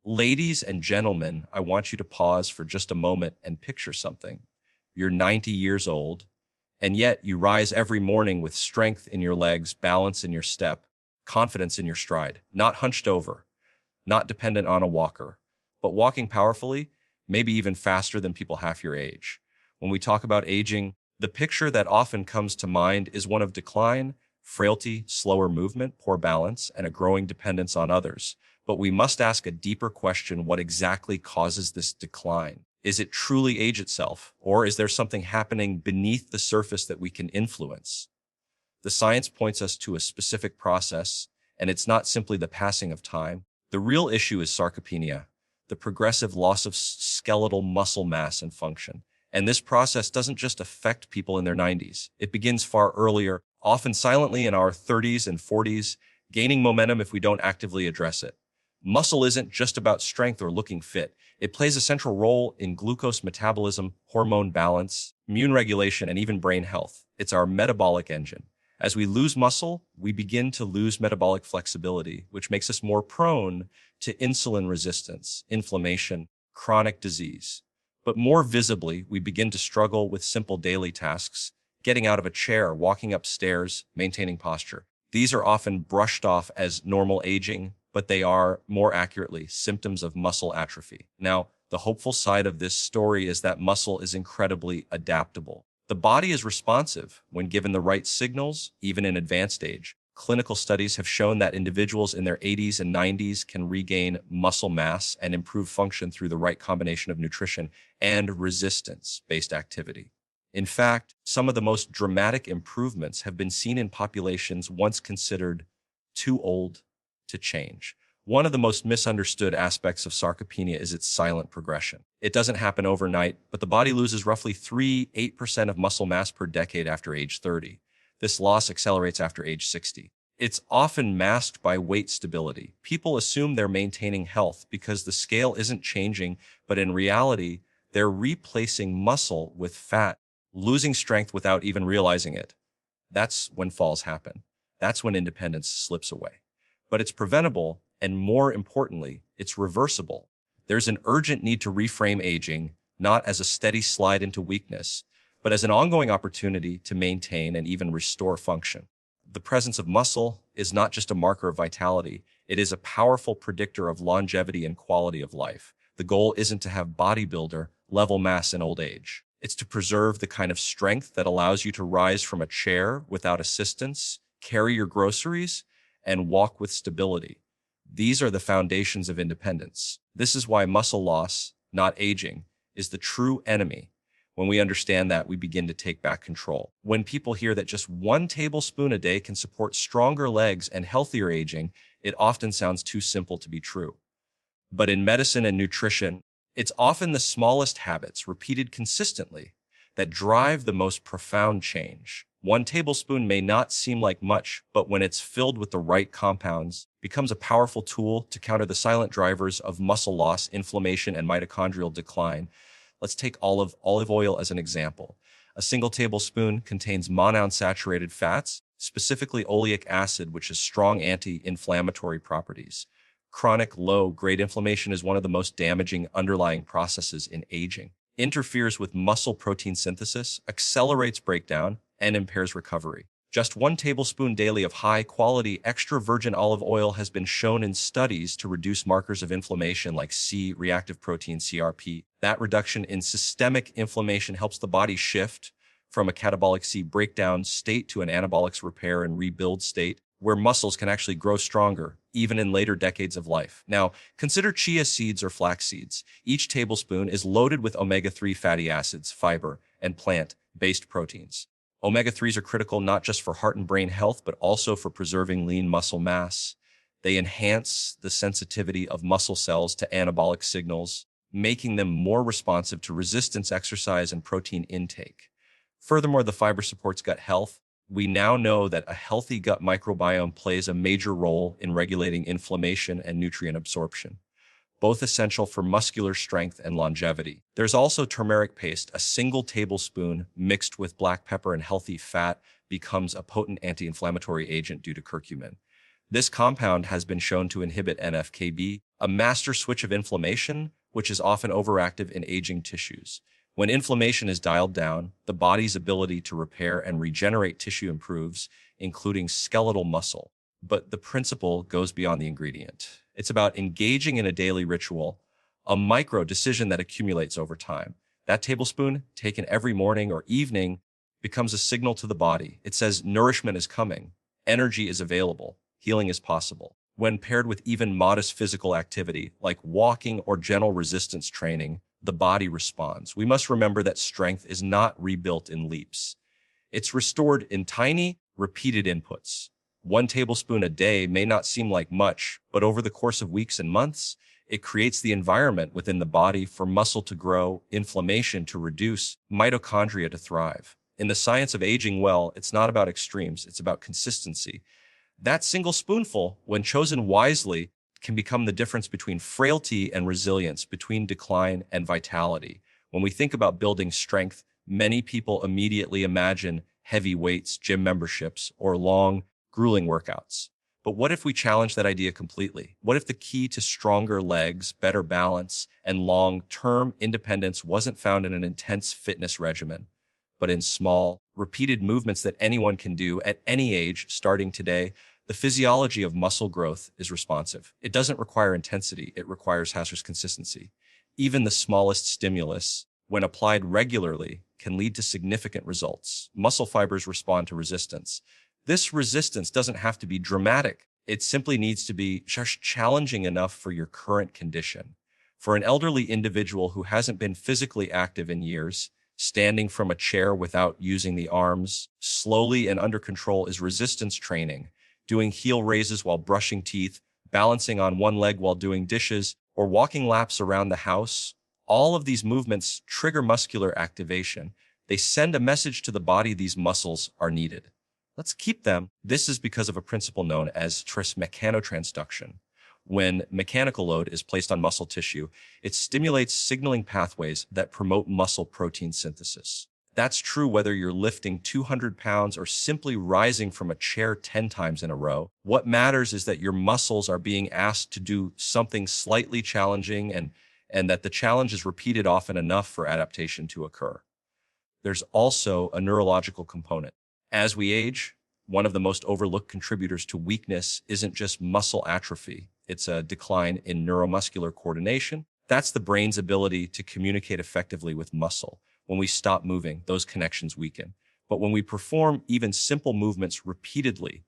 Ladies and gentlemen, I want you to pause for just a moment and picture something. You're 90 years old, and yet you rise every morning with strength in your legs, balance in your step, confidence in your stride, not hunched over, not dependent on a walker, but walking powerfully, maybe even faster than people half your age. When we talk about aging, the picture that often comes to mind is one of decline, frailty, slower movement, poor balance, and a growing dependence on others. But we must ask a deeper question: what exactly causes this decline? Is it truly age itself, or is there something happening beneath the surface that we can influence? The science points us to a specific process, and it's not simply the passing of time. The real issue is sarcopenia, the progressive loss of skeletal muscle mass and function. And this process doesn't just affect people in their 90s. It begins far earlier, often silently in our 30s and 40s, gaining momentum if we don't actively address it. Muscle isn't just about strength or looking fit. It plays a central role in glucose metabolism, hormone balance, immune regulation, and even brain health. It's our metabolic engine. As we lose muscle, we begin to lose metabolic flexibility, which makes us more prone to insulin resistance, inflammation, chronic disease. But more visibly, we begin to struggle with simple daily tasks: getting out of a chair, walking upstairs, maintaining posture. These are often brushed off as normal aging, but they are, more accurately, symptoms of muscle atrophy. Now, the hopeful side of this story is that muscle is incredibly adaptable. The body is responsive when given the right signals, even in advanced age. Clinical studies have shown that individuals in their 80s and 90s can regain muscle mass and improve function through the right combination of nutrition and resistance-based activity. In fact, some of the most dramatic improvements have been seen in populations once considered too old to change. One of the most misunderstood aspects of sarcopenia is its silent progression. It doesn't happen overnight, but the body loses roughly 3–8% of muscle mass per decade after age 30. This loss accelerates after age 60. It's often masked by weight stability. People assume they're maintaining health because the scale isn't changing, but in reality, they're replacing muscle with fat, losing strength without even realizing it. That's when falls happen. That's when independence slips away. But it's preventable, and more importantly, it's reversible. There's an urgent need to reframe aging, not as a steady slide into weakness, but as an ongoing opportunity to maintain and even restore function. The presence of muscle is not just a marker of vitality, it is a powerful predictor of longevity and quality of life. The goal isn't to have bodybuilder level mass in old age. It's to preserve the kind of strength that allows you to rise from a chair without assistance, carry your groceries, and walk with stability. These are the foundations of independence. This is why muscle loss, not aging, is the true enemy. When we understand that, we begin to take back control. When people hear that just 1 tablespoon a day can support stronger legs and healthier aging, it often sounds too simple to be true. But in medicine and nutrition, it's often the smallest habits, repeated consistently, that drive the most profound change. 1 tablespoon may not seem like much, but when it's filled with the right compounds, becomes a powerful tool to counter the silent drivers of muscle loss, inflammation, and mitochondrial decline. Let's take olive oil as an example. A single tablespoon contains monounsaturated fats, specifically oleic acid, which has strong anti-inflammatory properties. Chronic low-grade inflammation is one of the most damaging underlying processes in aging. Interferes with muscle protein synthesis, accelerates breakdown, and impairs recovery. Just 1 tablespoon daily of high-quality extra virgin olive oil has been shown in studies to reduce markers of inflammation like C-reactive protein CRP. That reduction in systemic inflammation helps the body shift from a catabolic C breakdown state to an anabolic repair and rebuild state, where muscles can actually grow stronger, even in later decades of life. Now, consider chia seeds or flax seeds. Each tablespoon is loaded with omega-3 fatty acids, fiber, and plant-based proteins. Omega-3s are critical not just for heart and brain health, but also for preserving lean muscle mass. They enhance the sensitivity of muscle cells to anabolic signals, making them more responsive to resistance exercise and protein intake. Furthermore, the fiber supports gut health. We now know that a healthy gut microbiome plays a major role in regulating inflammation and nutrient absorption, both essential for muscular strength and longevity. There's also turmeric paste. A single tablespoon mixed with black pepper and healthy fat becomes a potent anti-inflammatory agent due to curcumin. This compound has been shown to inhibit NF-κB, a master switch of inflammation, which is often overactive in aging tissues. When inflammation is dialed down, the body's ability to repair and regenerate tissue improves, including skeletal muscle. But the principle goes beyond the ingredient. It's about engaging in a daily ritual, a micro decision that accumulates over time. That tablespoon, taken every morning or evening, becomes a signal to the body. It says nourishment is coming, energy is available, healing is possible. When paired with even modest physical activity, like walking or gentle resistance training, the body responds. We must remember that strength is not rebuilt in leaps. It's restored in tiny, repeated inputs. 1 tablespoon a day may not seem like much, but over the course of weeks and months, it creates the environment within the body for muscle to grow, inflammation to reduce, mitochondria to thrive. In the science of aging well, it's not about extremes, it's about consistency. That single spoonful, when chosen wisely, can become the difference between frailty and resilience, between decline and vitality. When we think about building strength, many people immediately imagine heavy weights, gym memberships, or long, grueling workouts. But what if we challenge that idea completely? What if the key to stronger legs, better balance, and long-term independence wasn't found in an intense fitness regimen, but in small, repeated movements that anyone can do at any age starting today? The physiology of muscle growth is responsive. It doesn't require intensity, it requires hazardous consistency. Even the smallest stimulus, when applied regularly, can lead to significant results. Muscle fibers respond to resistance. This resistance doesn't have to be dramatic. It simply needs to be just challenging enough for your current condition. For an elderly individual who hasn't been physically active in years, standing from a chair without using the arms, slowly and under control, is resistance training. Doing heel raises while brushing teeth, balancing on one leg while doing dishes, or walking laps around the house, all of these movements trigger muscular activation. They send a message to the body these muscles are needed. Let's keep them. This is because of a principle known as mechanotransduction. When mechanical load is placed on muscle tissue, it stimulates signaling pathways that promote muscle protein synthesis. That's true whether you're lifting 200 pounds or simply rising from a chair 10 times in a row. What matters is that your muscles are being asked to do something slightly challenging, and that the challenge is repeated often enough for adaptation to occur. There's also a neurological component. As we age, one of the most overlooked contributors to weakness isn't just muscle atrophy. It's a decline in neuromuscular coordination. That's the brain's ability to communicate effectively with muscle. When we stop moving, those connections weaken. But when we perform even simple movements repeatedly,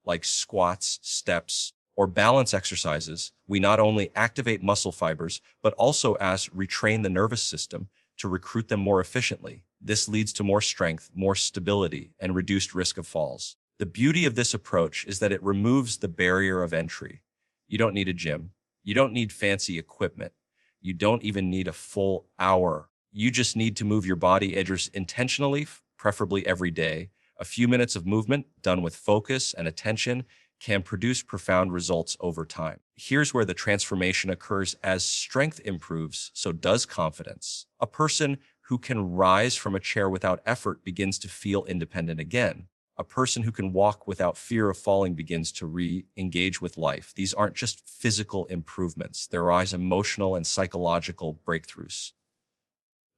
like squats, steps, or balance exercises, we not only activate muscle fibers, but also retrain the nervous system to recruit them more efficiently. This leads to more strength, more stability, and reduced risk of falls. The beauty of this approach is that it removes the barrier of entry. You don't need a gym. You don't need fancy equipment. You don't even need a full hour. You just need to move your body edges intentionally, preferably every day. A few minutes of movement done with focus and attention can produce profound results over time. Here's where the transformation occurs. As strength improves, so does confidence. A person who can rise from a chair without effort begins to feel independent again. A person who can walk without fear of falling begins to re-engage with life. These aren't just physical improvements. There arise emotional and psychological breakthroughs.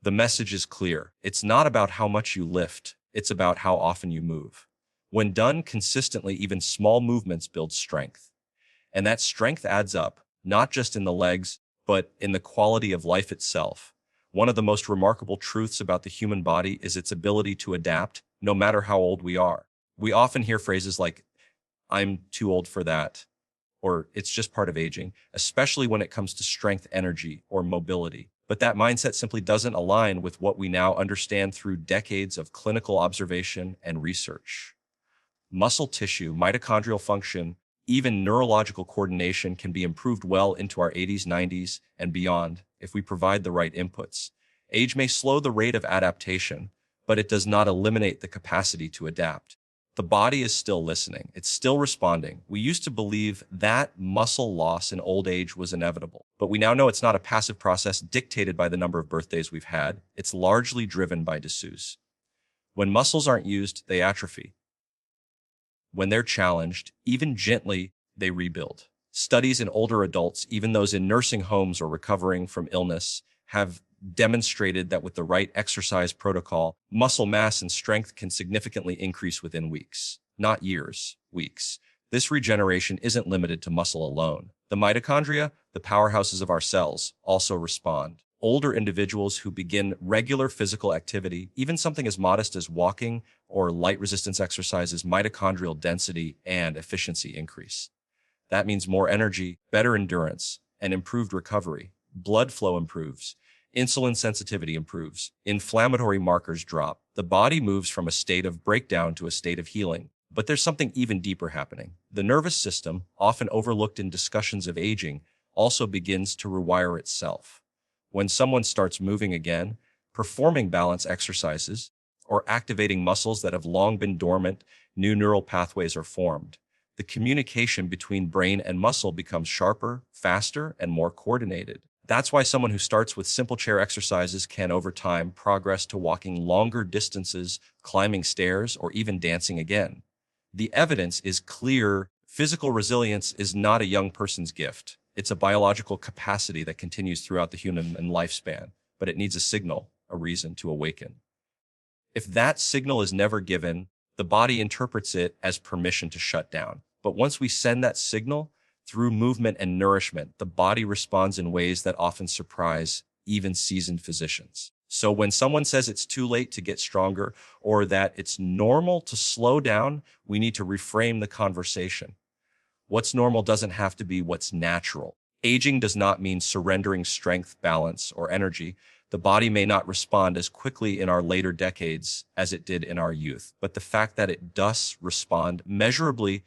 The message is clear. It's not about how much you lift. It's about how often you move. When done consistently, even small movements build strength. And that strength adds up, not just in the legs, but in the quality of life itself. One of the most remarkable truths about the human body is its ability to adapt, no matter how old we are. We often hear phrases like, "I'm too old for that," or "it's just part of aging," especially when it comes to strength, energy, or mobility. But that mindset simply doesn't align with what we now understand through decades of clinical observation and research. Muscle tissue, mitochondrial function, even neurological coordination can be improved well into our 80s, 90s, and beyond if we provide the right inputs. Age may slow the rate of adaptation, but it does not eliminate the capacity to adapt. The body is still listening. It's still responding. We used to believe that muscle loss in old age was inevitable, but we now know it's not a passive process dictated by the number of birthdays we've had. It's largely driven by disuse. When muscles aren't used, they atrophy. When they're challenged, even gently, they rebuild. Studies in older adults, even those in nursing homes or recovering from illness, have demonstrated that with the right exercise protocol, muscle mass and strength can significantly increase within weeks, not years, weeks. This regeneration isn't limited to muscle alone. The mitochondria, the powerhouses of our cells, also respond. Older individuals who begin regular physical activity, even something as modest as walking or light resistance exercises, mitochondrial density and efficiency increase. That means more energy, better endurance, and improved recovery. Blood flow improves. Insulin sensitivity improves. Inflammatory markers drop. The body moves from a state of breakdown to a state of healing. But there's something even deeper happening. The nervous system, often overlooked in discussions of aging, also begins to rewire itself. When someone starts moving again, performing balance exercises, or activating muscles that have long been dormant, new neural pathways are formed. The communication between brain and muscle becomes sharper, faster, and more coordinated. That's why someone who starts with simple chair exercises can, over time, progress to walking longer distances, climbing stairs, or even dancing again. The evidence is clear. Physical resilience is not a young person's gift. It's a biological capacity that continues throughout the human lifespan, but it needs a signal, a reason to awaken. If that signal is never given, the body interprets it as permission to shut down. But once we send that signal, through movement and nourishment, the body responds in ways that often surprise even seasoned physicians. So when someone says it's too late to get stronger or that it's normal to slow down, we need to reframe the conversation. What's normal doesn't have to be what's natural. Aging does not mean surrendering strength, balance, or energy. The body may not respond as quickly in our later decades as it did in our youth, but the fact that it does respond measurably,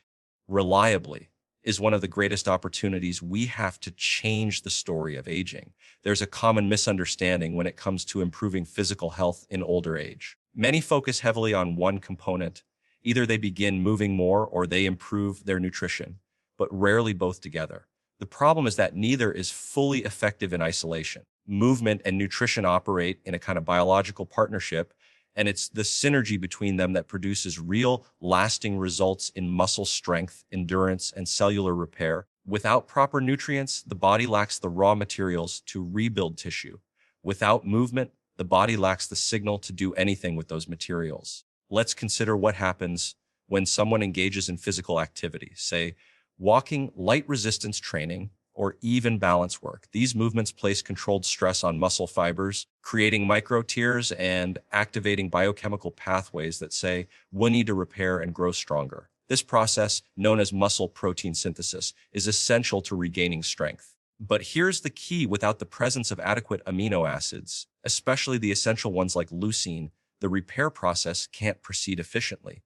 reliably, is one of the greatest opportunities. We have to change the story of aging. There's a common misunderstanding when it comes to improving physical health in older age. Many focus heavily on one component. Either they begin moving more or they improve their nutrition, but rarely both together. The problem is that neither is fully effective in isolation. Movement and nutrition operate in a kind of biological partnership, and it's the synergy between them that produces real, lasting results in muscle strength, endurance, and cellular repair. Without proper nutrients, the body lacks the raw materials to rebuild tissue. Without movement, the body lacks the signal to do anything with those materials. Let's consider what happens when someone engages in physical activity, say, walking, light resistance training, or even balance work. These movements place controlled stress on muscle fibers, creating micro tears and activating biochemical pathways that say, we need to repair and grow stronger. This process, known as muscle protein synthesis, is essential to regaining strength. But here's the key: without the presence of adequate amino acids, especially the essential ones like leucine, the repair process can't proceed efficiently.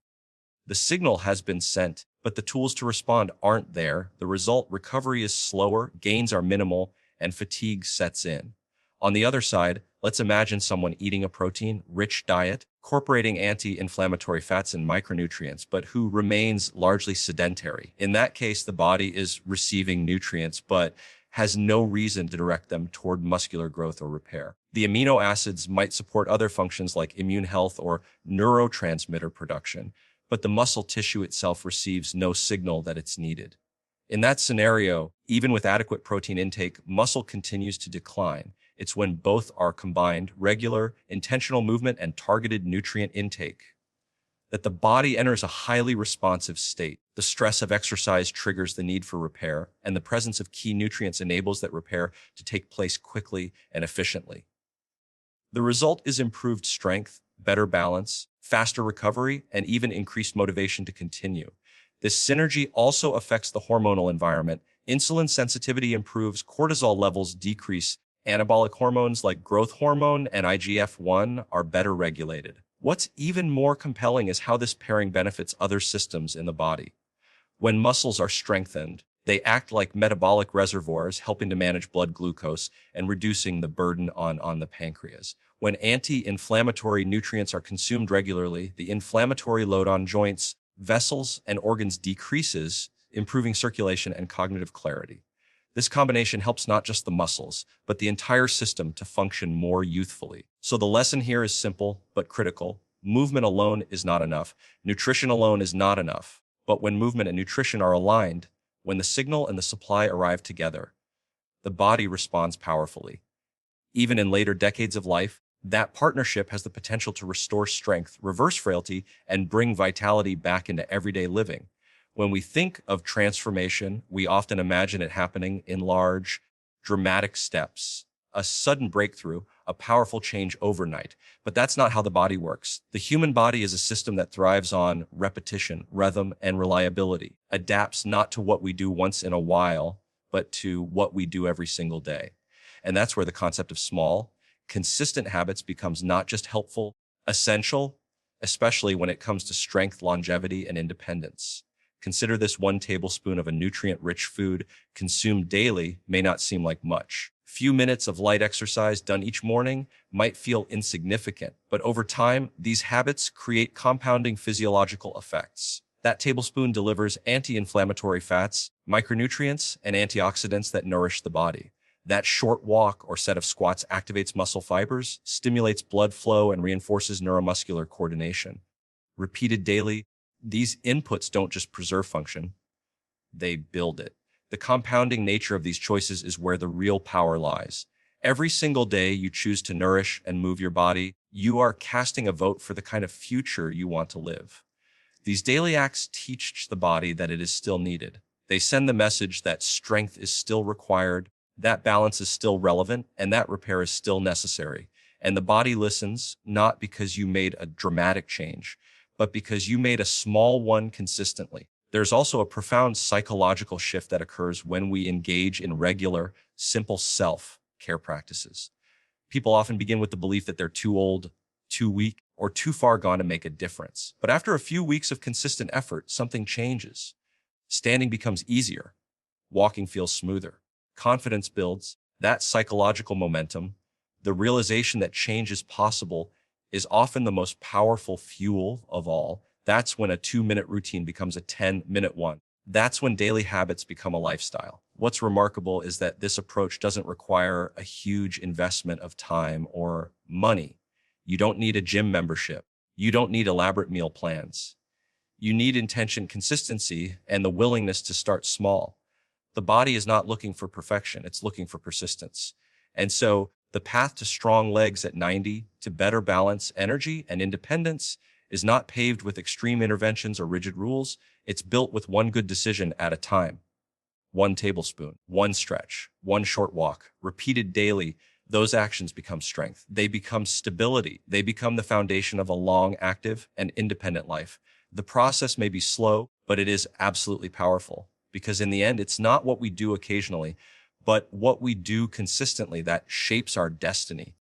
The signal has been sent, but the tools to respond aren't there. The result: recovery is slower, gains are minimal, and fatigue sets in. On the other side, let's imagine someone eating a protein-rich diet, incorporating anti-inflammatory fats and micronutrients, but who remains largely sedentary. In that case, the body is receiving nutrients, but has no reason to direct them toward muscular growth or repair. The amino acids might support other functions like immune health or neurotransmitter production, but the muscle tissue itself receives no signal that it's needed. In that scenario, even with adequate protein intake, muscle continues to decline. It's when both are combined, regular, intentional movement and targeted nutrient intake, that the body enters a highly responsive state. The stress of exercise triggers the need for repair, and the presence of key nutrients enables that repair to take place quickly and efficiently. The result is improved strength, better balance, faster recovery, and even increased motivation to continue. This synergy also affects the hormonal environment. Insulin sensitivity improves, cortisol levels decrease, anabolic hormones like growth hormone and IGF-1 are better regulated. What's even more compelling is how this pairing benefits other systems in the body. When muscles are strengthened, they act like metabolic reservoirs, helping to manage blood glucose and reducing the burden on the pancreas. When anti-inflammatory nutrients are consumed regularly, the inflammatory load on joints, vessels, and organs decreases, improving circulation and cognitive clarity. This combination helps not just the muscles, but the entire system to function more youthfully. So the lesson here is simple but critical. Movement alone is not enough. Nutrition alone is not enough. But when movement and nutrition are aligned, When the signal and the supply arrive together, the body responds powerfully. Even in later decades of life, that partnership has the potential to restore strength, reverse frailty, and bring vitality back into everyday living. When we think of transformation, we often imagine it happening in large, dramatic steps, a sudden breakthrough, a powerful change overnight. But that's not how the body works. The human body is a system that thrives on repetition, rhythm, and reliability, adapts not to what we do once in a while, but to what we do every single day. And that's where the concept of small, consistent habits becomes not just helpful, essential, especially when it comes to strength, longevity, and independence. Consider this: 1 tablespoon of a nutrient-rich food consumed daily may not seem like much. Few minutes of light exercise done each morning might feel insignificant, but over time, these habits create compounding physiological effects. That tablespoon delivers anti-inflammatory fats, micronutrients, and antioxidants that nourish the body. That short walk or set of squats activates muscle fibers, stimulates blood flow, and reinforces neuromuscular coordination. Repeated daily, these inputs don't just preserve function, they build it. The compounding nature of these choices is where the real power lies. Every single day you choose to nourish and move your body, you are casting a vote for the kind of future you want to live. These daily acts teach the body that it is still needed. They send the message that strength is still required, that balance is still relevant, and that repair is still necessary. And the body listens, not because you made a dramatic change, but because you made a small one consistently. There's also a profound psychological shift that occurs when we engage in regular, simple self-care practices. People often begin with the belief that they're too old, too weak, or too far gone to make a difference. But after a few weeks of consistent effort, something changes. Standing becomes easier. Walking feels smoother. Confidence builds. That psychological momentum, the realization that change is possible, is often the most powerful fuel of all. That's when a 2-minute routine becomes a 10-minute one. That's when daily habits become a lifestyle. What's remarkable is that this approach doesn't require a huge investment of time or money. You don't need a gym membership. You don't need elaborate meal plans. You need intention, consistency, and the willingness to start small. The body is not looking for perfection, it's looking for persistence. And so the path to strong legs at 90, to better balance, energy, and independence is not paved with extreme interventions or rigid rules. It's built with one good decision at a time. 1 tablespoon, one stretch, one short walk, repeated daily. Those actions become strength. They become stability. They become the foundation of a long, active, and independent life. The process may be slow, but it is absolutely powerful, because in the end, it's not what we do occasionally, but what we do consistently that shapes our destiny.